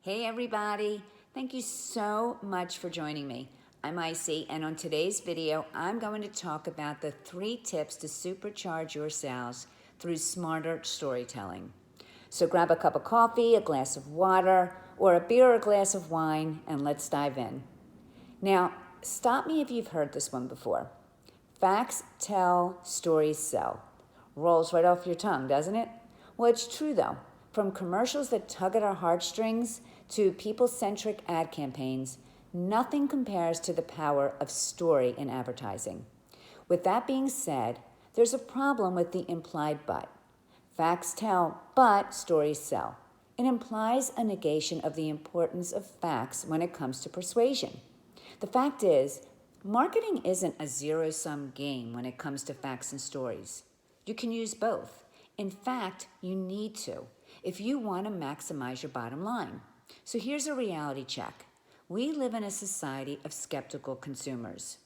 Hey everybody, thank you so much for joining me. I'm Icy, and on today's video, I'm going to talk about the 3 tips to supercharge your sales through smarter storytelling. So grab a cup of coffee, a glass of water, or a beer or a glass of wine, and let's dive in. Now, stop me if you've heard this one before. Facts tell, stories sell. Rolls right off your tongue, doesn't it? Well, it's true though. From commercials that tug at our heartstrings to people-centric ad campaigns, nothing compares to the power of story in advertising. With that being said, there's a problem with the implied but. Facts tell, but stories sell. It implies a negation of the importance of facts when it comes to persuasion. The fact is, marketing isn't a zero-sum game when it comes to facts and stories. You can use both. In fact, you need to if you want to maximize your bottom line. So here's a reality check. We live in a society of skeptical consumers.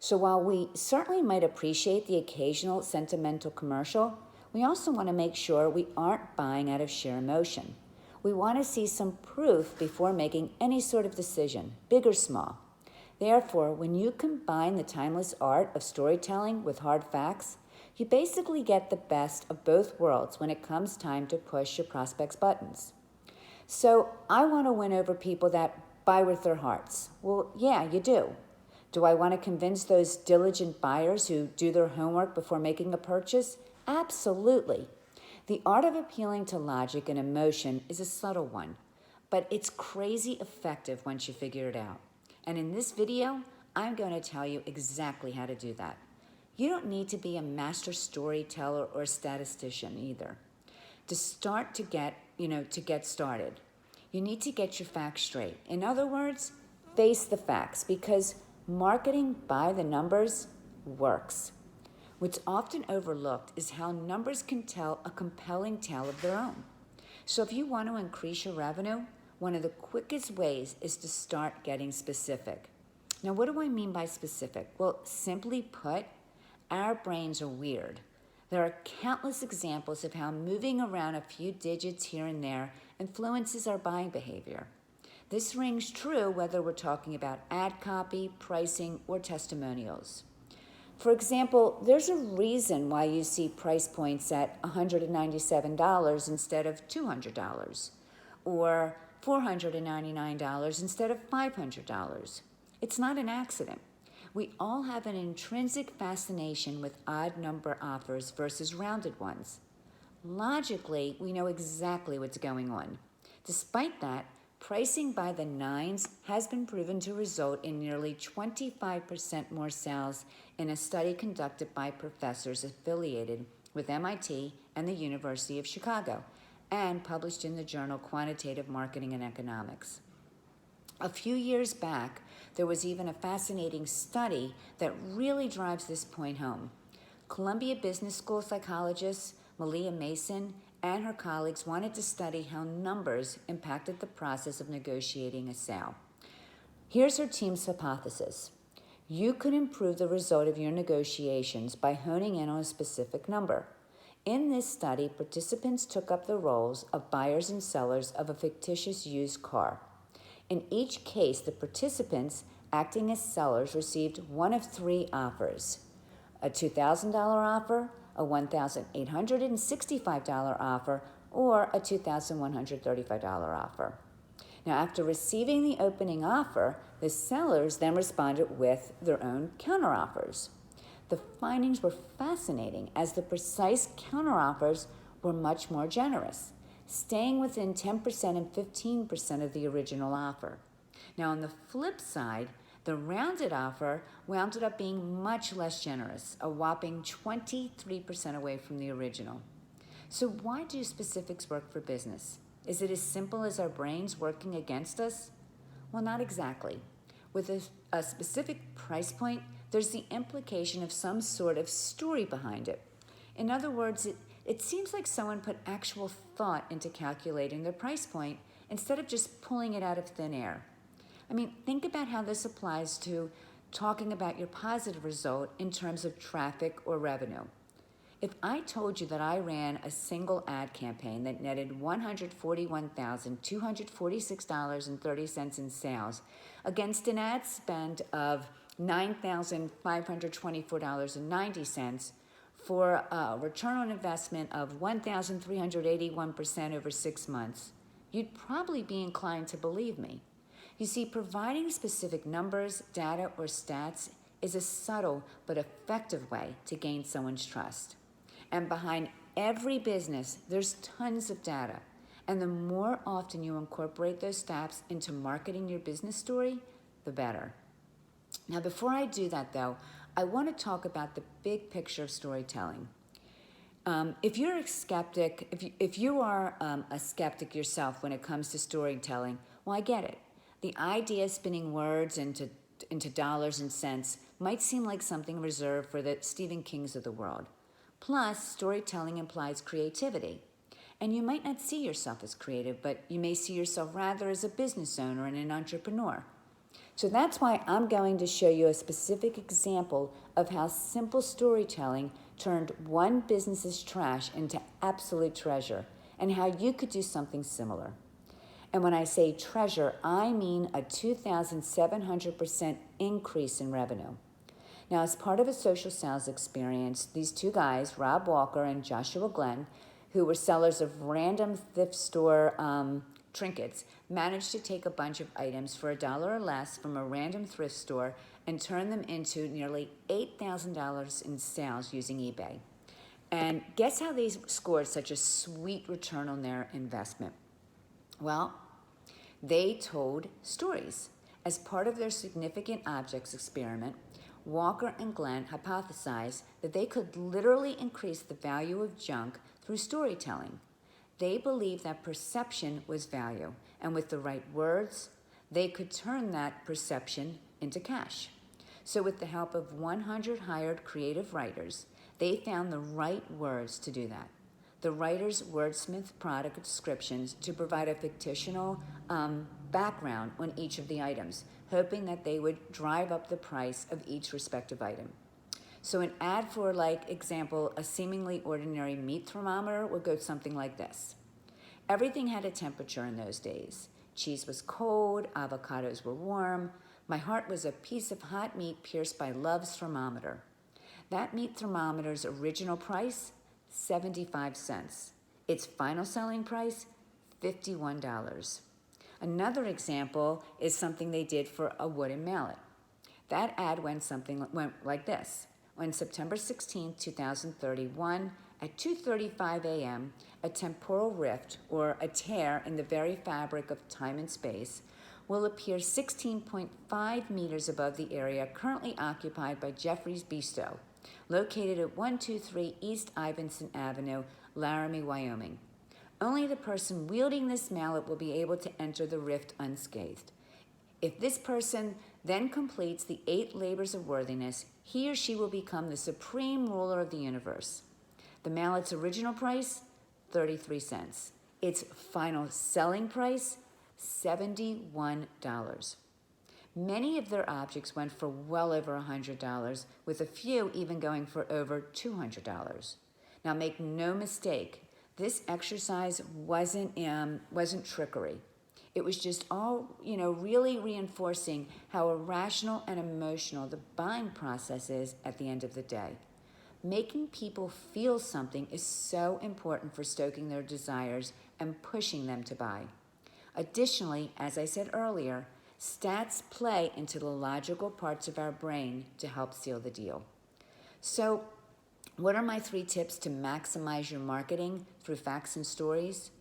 So while we certainly might appreciate the occasional sentimental commercial, we also want to make sure we aren't buying out of sheer emotion. We want to see some proof before making any sort of decision, big or small. Therefore, when you combine the timeless art of storytelling with hard facts, you basically get the best of both worlds when it comes time to push your prospects' buttons. So I want to win over people that buy with their hearts. Well, yeah, you do. Do I want to convince those diligent buyers who do their homework before making a purchase? Absolutely. The art of appealing to logic and emotion is a subtle one, but it's crazy effective once you figure it out. And in this video, I'm going to tell you exactly how to do that. You don't need to be a master storyteller or statistician either. To get started, you need to get your facts straight. In other words, face the facts, because marketing by the numbers works. What's often overlooked is how numbers can tell a compelling tale of their own. So if you want to increase your revenue, one of the quickest ways is to start getting specific. Now, what do I mean by specific? Well, simply put, our brains are weird. There are countless examples of how moving around a few digits here and there influences our buying behavior. This rings true whether we're talking about ad copy, pricing, or testimonials. For example, there's a reason why you see price points at $197 instead of $200, or $499 instead of $500. It's not an accident. We all have an intrinsic fascination with odd number offers versus rounded ones. Logically, we know exactly what's going on. Despite that, pricing by the nines has been proven to result in nearly 25% more sales in a study conducted by professors affiliated with MIT and the University of Chicago, and published in the journal Quantitative Marketing and Economics. A few years back, there was even a fascinating study that really drives this point home. Columbia Business School psychologist Malia Mason and her colleagues wanted to study how numbers impacted the process of negotiating a sale. Here's her team's hypothesis. You could improve the result of your negotiations by honing in on a specific number. In this study, participants took up the roles of buyers and sellers of a fictitious used car. In each case, the participants, acting as sellers, received one of 3 offers: a $2,000 offer, a $1,865 offer, or a $2,135 offer. Now, after receiving the opening offer, the sellers then responded with their own counteroffers. The findings were fascinating, as the precise counteroffers were much more generous, staying within 10% and 15% of the original offer. Now, on the flip side, the rounded offer wound up being much less generous, a whopping 23% away from the original. So why do specifics work for business? Is it as simple as our brains working against us? Well, not exactly. With a specific price point, there's the implication of some sort of story behind it. In other words, it seems like someone put actual thought into calculating their price point instead of just pulling it out of thin air. I mean, think about how this applies to talking about your positive result in terms of traffic or revenue. If I told you that I ran a single ad campaign that netted $141,246.30 in sales against an ad spend of $9,524.90 for a return on investment of 1,381% over 6 months, you'd probably be inclined to believe me. You see, providing specific numbers, data, or stats is a subtle but effective way to gain someone's trust. And behind every business, there's tons of data. And the more often you incorporate those stats into marketing your business story, the better. Now, before I do that, though, I want to talk about the big picture of storytelling. If you're a skeptic, if you are a skeptic yourself when it comes to storytelling, well, I get it. The idea of spinning words into dollars and cents might seem like something reserved for the Stephen Kings of the world. Plus, storytelling implies creativity. And you might not see yourself as creative, but you may see yourself rather as a business owner and an entrepreneur. So that's why I'm going to show you a specific example of how simple storytelling turned one business's trash into absolute treasure, and how you could do something similar. And when I say treasure, I mean a 2,700% increase in revenue. Now, as part of a social sales experience, these two guys, Rob Walker and Joshua Glenn, who were sellers of random thrift store trinkets, managed to take a bunch of items for $1 or less from a random thrift store and turn them into nearly $8,000 in sales using eBay. And guess how they scored such a sweet return on their investment? Well, they told stories. As part of their significant objects experiment, Walker and Glenn hypothesized that they could literally increase the value of junk through storytelling. They believed that perception was value, and with the right words, they could turn that perception into cash. So with the help of 100 hired creative writers, they found the right words to do that. The writers wordsmithed product descriptions to provide a fictional background on each of the items, hoping that they would drive up the price of each respective item. So an ad for, like, example, a seemingly ordinary meat thermometer would go something like this. Everything had a temperature in those days. Cheese was cold, avocados were warm. My heart was a piece of hot meat pierced by love's thermometer. That meat thermometer's original price, 75 cents. Its final selling price, $51. Another example is something they did for a wooden mallet. That ad went like this. On September 16, 2031, at 2:35 a.m., a temporal rift, or a tear in the very fabric of time and space, will appear 16.5 meters above the area currently occupied by Jeffrey's Bistro, located at 123 East Ivinson Avenue, Laramie, Wyoming. Only the person wielding this mallet will be able to enter the rift unscathed. If this person then completes the 8 labors of worthiness, he or she will become the supreme ruler of the universe. The mallet's original price, 33 cents. Its final selling price, $71. Many of their objects went for well over $100, with a few even going for over $200. Now, make no mistake, this exercise wasn't trickery. It was just all, really reinforcing how irrational and emotional the buying process is at the end of the day. Making people feel something is so important for stoking their desires and pushing them to buy. Additionally, as I said earlier, stats play into the logical parts of our brain to help seal the deal. So, what are my 3 tips to maximize your marketing through facts and stories?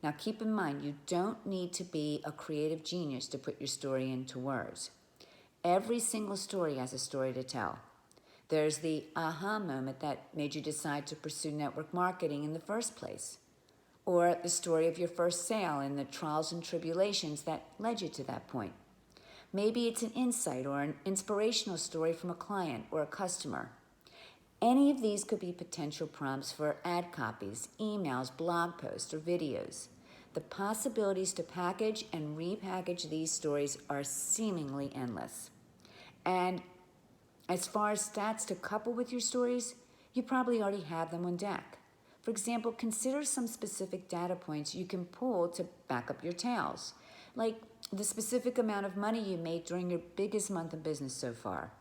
Now, keep in mind, you don't need to be a creative genius to put your story into words. Every single story has a story to tell. There's the aha moment that made you decide to pursue network marketing in the first place, or the story of your first sale and the trials and tribulations that led you to that point. Maybe it's an insight or an inspirational story from a client or a customer. Any of these could be potential prompts for ad copies, emails, blog posts, or videos. The possibilities to package and repackage these stories are seemingly endless. And as far as stats to couple with your stories, You probably already have them on deck. For example, consider some specific data points you can pull to back up your tales, like the specific amount of money you made during your biggest month in business so far,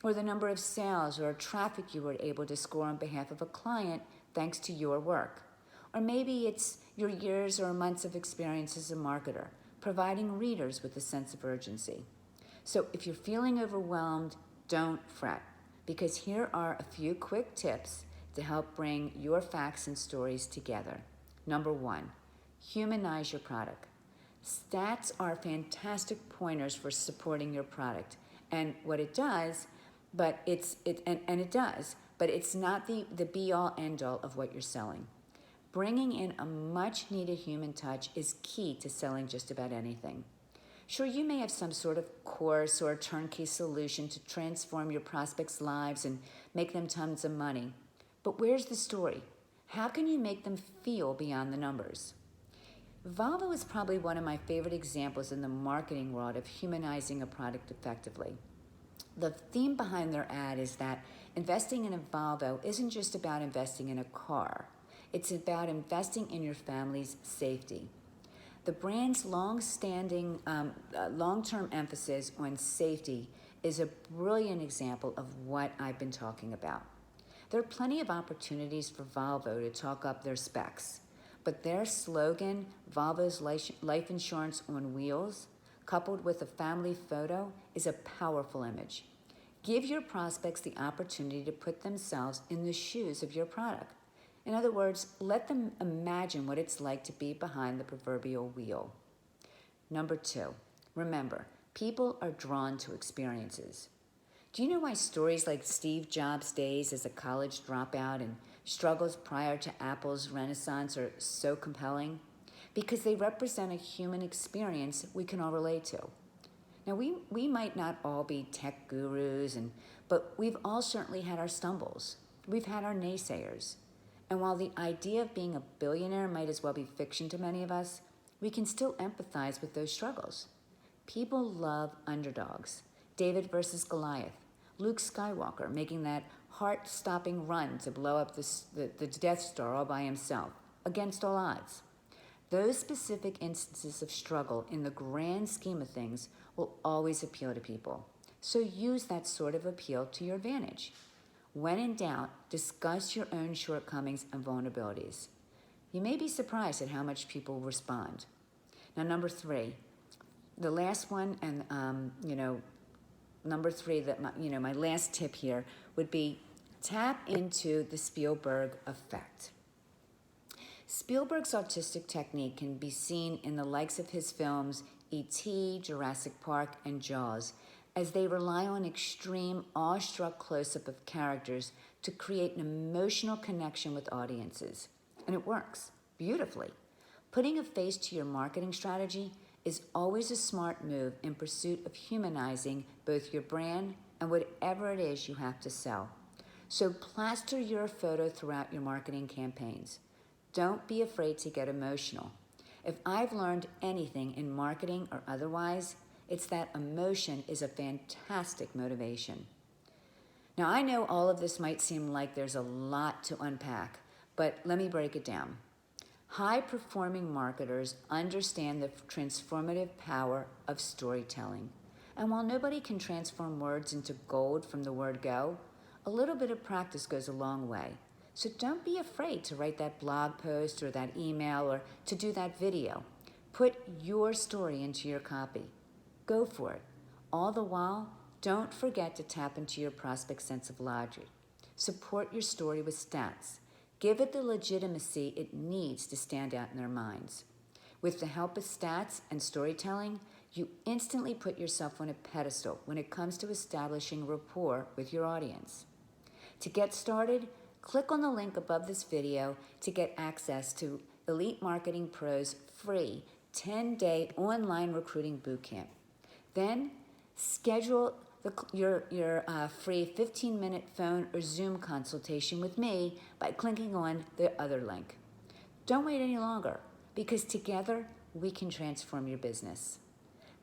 or the number of sales or traffic you were able to score on behalf of a client thanks to your work. Or maybe it's your years or months of experience as a marketer, providing readers with a sense of urgency. So if you're feeling overwhelmed, don't fret, because here are a few quick tips to help bring your facts and stories together. Number 1, humanize your product. Stats are fantastic pointers for supporting your product and what it does, but it does, but it's not the be-all end-all of what you're selling. Bringing in a much-needed human touch is key to selling just about anything. Sure, you may have some sort of course or turnkey solution to transform your prospects' lives and make them tons of money. But where's the story? How can you make them feel beyond the numbers? Volvo is probably one of my favorite examples in the marketing world of humanizing a product effectively. The theme behind their ad is that investing in a Volvo isn't just about investing in a car. It's about investing in your family's safety. The brand's long-standing, long-term emphasis on safety is a brilliant example of what I've been talking about. There are plenty of opportunities for Volvo to talk up their specs, but their slogan, Volvo's life insurance on wheels, coupled with a family photo, is a powerful image. Give your prospects the opportunity to put themselves in the shoes of your product. In other words, let them imagine what it's like to be behind the proverbial wheel. Number 2, remember, people are drawn to experiences. Do you know why stories like Steve Jobs' days as a college dropout and struggles prior to Apple's renaissance are so compelling? Because they represent a human experience we can all relate to. Now, we might not all be tech gurus, but we've all certainly had our stumbles. We've had our naysayers. And while the idea of being a billionaire might as well be fiction to many of us, we can still empathize with those struggles. People love underdogs. David versus Goliath. Luke Skywalker making that heart-stopping run to blow up the Death Star all by himself, against all odds. Those specific instances of struggle in the grand scheme of things will always appeal to people. So use that sort of appeal to your advantage. When in doubt, discuss your own shortcomings and vulnerabilities. You may be surprised at how much people respond. Now, number 3, the last one, and number 3, my last tip here would be tap into the Spielberg effect. Spielberg's artistic technique can be seen in the likes of his films E.T., Jurassic Park, and Jaws, as they rely on extreme, awestruck close-up of characters to create an emotional connection with audiences. And it works beautifully. Putting a face to your marketing strategy is always a smart move in pursuit of humanizing both your brand and whatever it is you have to sell. So plaster your photo throughout your marketing campaigns. Don't be afraid to get emotional. If I've learned anything in marketing or otherwise, it's that emotion is a fantastic motivation. Now, I know all of this might seem like there's a lot to unpack, but let me break it down. High-performing marketers understand the transformative power of storytelling. And while nobody can transform words into gold from the word go, a little bit of practice goes a long way. So don't be afraid to write that blog post or that email or to do that video. Put your story into your copy. Go for it. All the while, don't forget to tap into your prospect's sense of logic. Support your story with stats. Give it the legitimacy it needs to stand out in their minds. With the help of stats and storytelling, you instantly put yourself on a pedestal when it comes to establishing rapport with your audience. To get started, click on the link above this video to get access to Elite Marketing Pro's free 10-day online recruiting bootcamp. Then schedule your free 15-minute phone or Zoom consultation with me by clicking on the other link. Don't wait any longer, because together we can transform your business.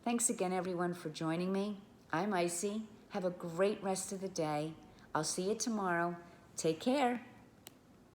Thanks again, everyone, for joining me. I'm Icy. Have a great rest of the day. I'll see you tomorrow. Take care.